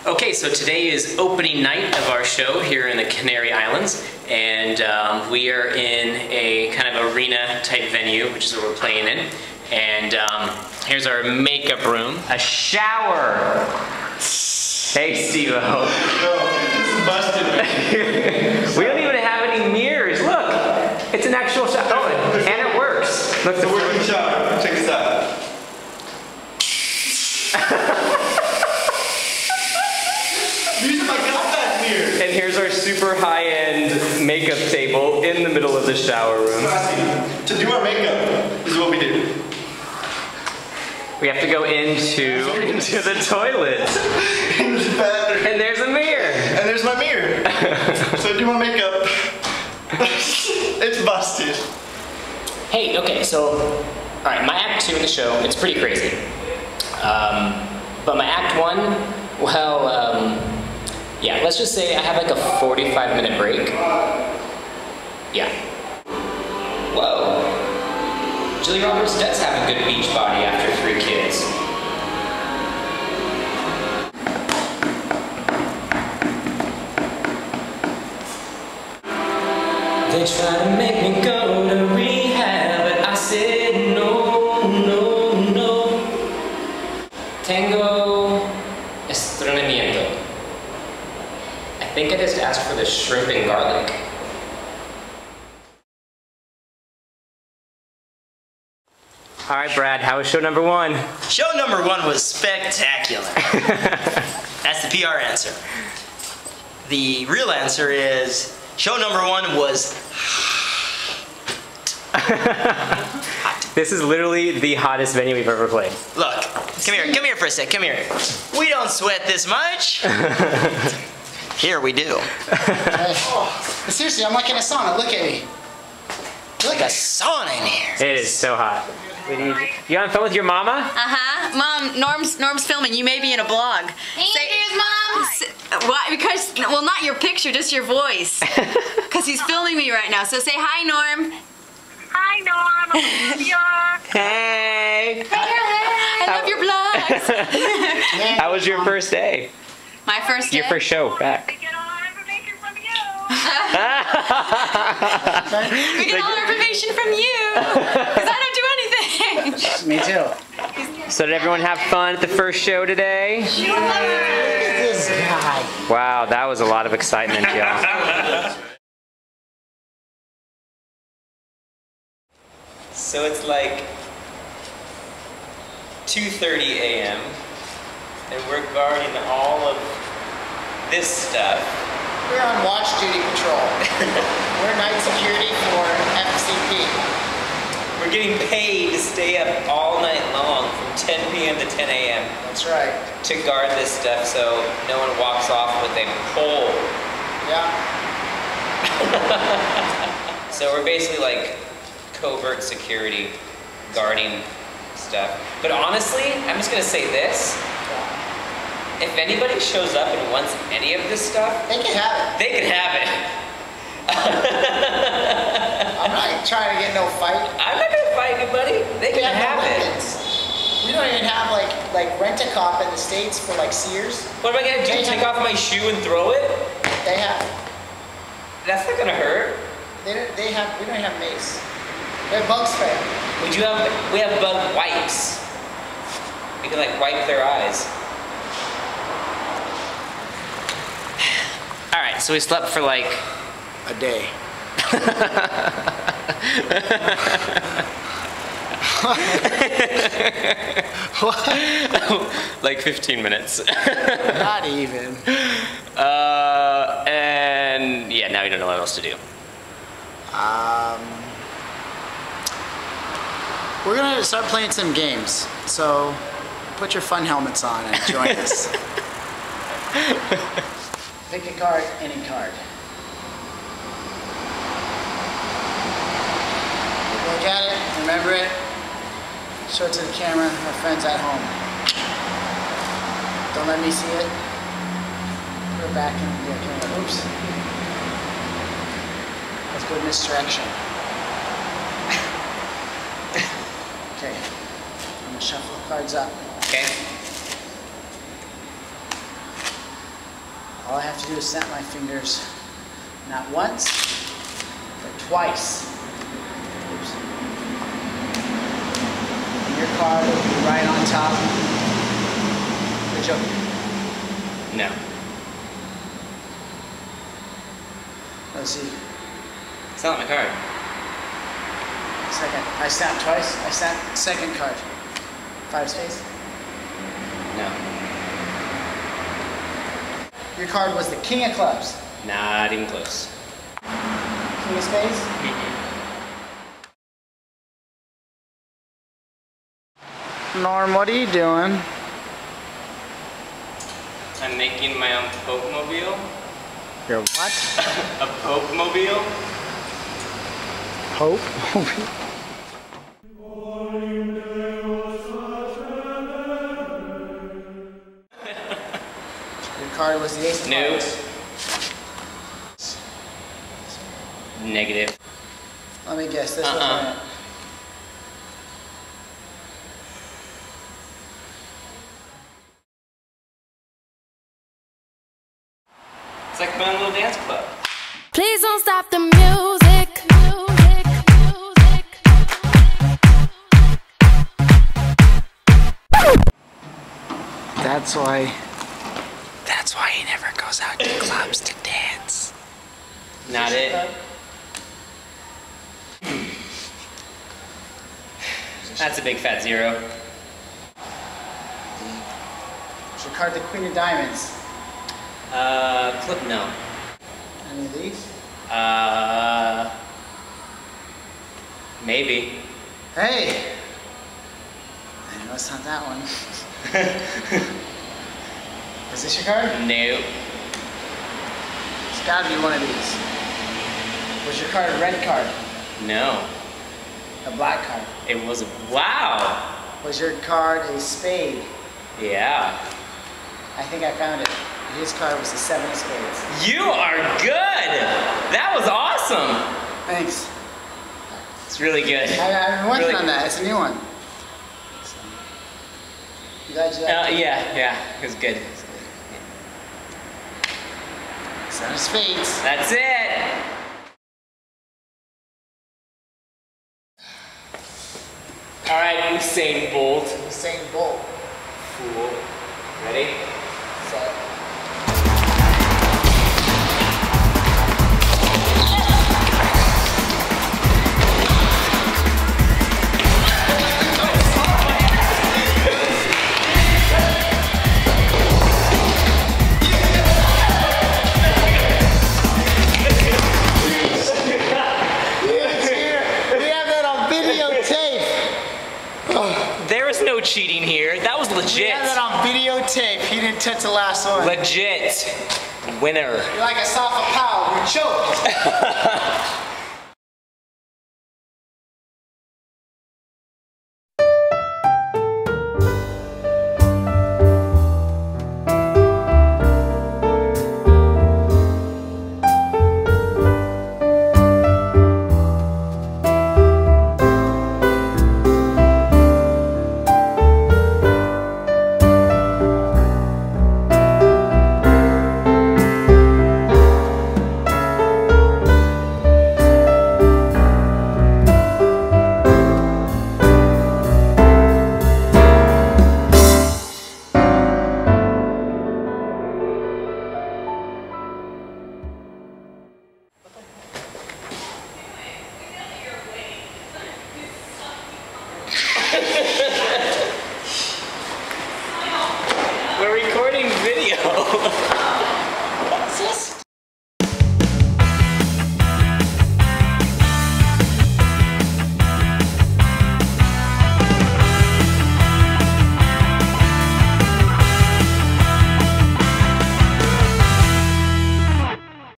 Okay, so today is opening night of our show here in the Canary Islands, and we are in a kind of arena type venue, which is what we're playing in. And here's our makeup room, a shower. Hey, Steve-O. No, this is busted, man. We don't even have any mirrors. Look, it's an actual shower. Oh, and it works. Look, It's a working shower. Check this out. And here's our super high-end makeup table in the middle of the shower room. To do our makeup, this is what we do. We have to go into the toilet. In the bathroom. And there's a mirror. And there's my mirror. So I do my makeup. It's busted. Hey, okay, so, all right, my act 2 in the show, it's pretty crazy. But my act 1, well, yeah, let's just say I have like a 45-minute break. Yeah. Whoa. Julie Roberts does have a good beach body after 3 kids. They try to make me go to rehab, but I said no, no, no. Tengo estreñimiento. I think I just asked for the shrimp and garlic. All right, Brad, how was show number 1? Show number 1 was spectacular. That's the PR answer. The real answer is, show number 1 was hot. This is literally the hottest venue we've ever played. Look, come here for a sec, come here. We don't sweat this much. Here we do. Oh, seriously, I'm like in a sauna. Look at me. Like a sauna in here. It is so hot. You on the phone with your mama? Mom, Norm's filming. You may be in a blog. Andrew's mom. Why? Because, well, not your picture, just your voice. Because he's filming me right now. So say hi, Norm. Hi, Norm. I love you. Hey. I love your vlogs. How was your first day? My first day? Your first show back. We get all our information from you. We get all our information from you. Because I don't do anything. Me too. So did everyone have fun at the first show today? Look at this guy. Wow, that was a lot of excitement, y'all. So it's like 2:30 a.m. and we're guarding all of this stuff. We're on watch duty patrol. We're night security for FCP. We're getting paid to stay up all night long from 10 p.m. to 10 a.m. That's right. to guard this stuff so no one walks off with a pole. Yeah. So we're basically like covert security guarding stuff. But honestly, I'm just gonna say this. If anybody shows up and wants any of this stuff, They can have it. they can have it. I'm not trying to get no fight. I'm not gonna fight anybody. They We can have have no it. weapons. We don't even have like rent-a-cop in the States for like Sears. What am I gonna do? They Take have- off my shoe and throw it? They have. That's not gonna hurt. We don't have mace. We have bug spray. We have bug wipes. We can like wipe their eyes. All right, so we slept for like A day. like 15 minutes. Not even. And yeah, now you don't know what else to do. We're gonna start playing some games. So put your fun helmets on and join us. Pick a card, any card. Look at it, remember it. Show it to the camera, our friends at home. Don't let me see it. Put it back in the camera. Oops. Let's go in this direction. Okay. I'm gonna shuffle the cards up. Okay. All I have to do is snap my fingers, not once, but twice. Oops. And your card will be right on top. The Joker. No. Let's see. It's not my card. Second. I snapped twice. I snapped second card. 5 spades. No. Your card was the King of Clubs. Not even close. King of Spades. Norm, what are you doing? I'm making my own Pope-mobile. Your what? A Pope-mobile? Hope? Your card was the Ace of No. Hearts. Negative. Let me guess, this wasn't it. It's like my own little dance club. Please don't stop the music. That's why he never goes out to clubs to dance. Not it. That's a big fat 0. Is your card the Queen of Diamonds? Clip, no. Any of these? Maybe. Hey! I know it's not that one. Is this your card? No. It's gotta be one of these. Was your card a red card? No. A black card? It was a, wow. Was your card a spade? Yeah. I think I found it. His card was the 7 of spades. You are good. That was awesome. Thanks. It's really good. I've been working Really- on that. It's a new one. So, you glad you liked it? Yeah. It was good. 7 of spades. That's it. All right, Usain Bolt. Usain Bolt. Fool. Ready? Set. There was no cheating here. That was We legit. have that on videotape. He didn't touch the last one. Legit. Winner. You're like a soft pow. You choked.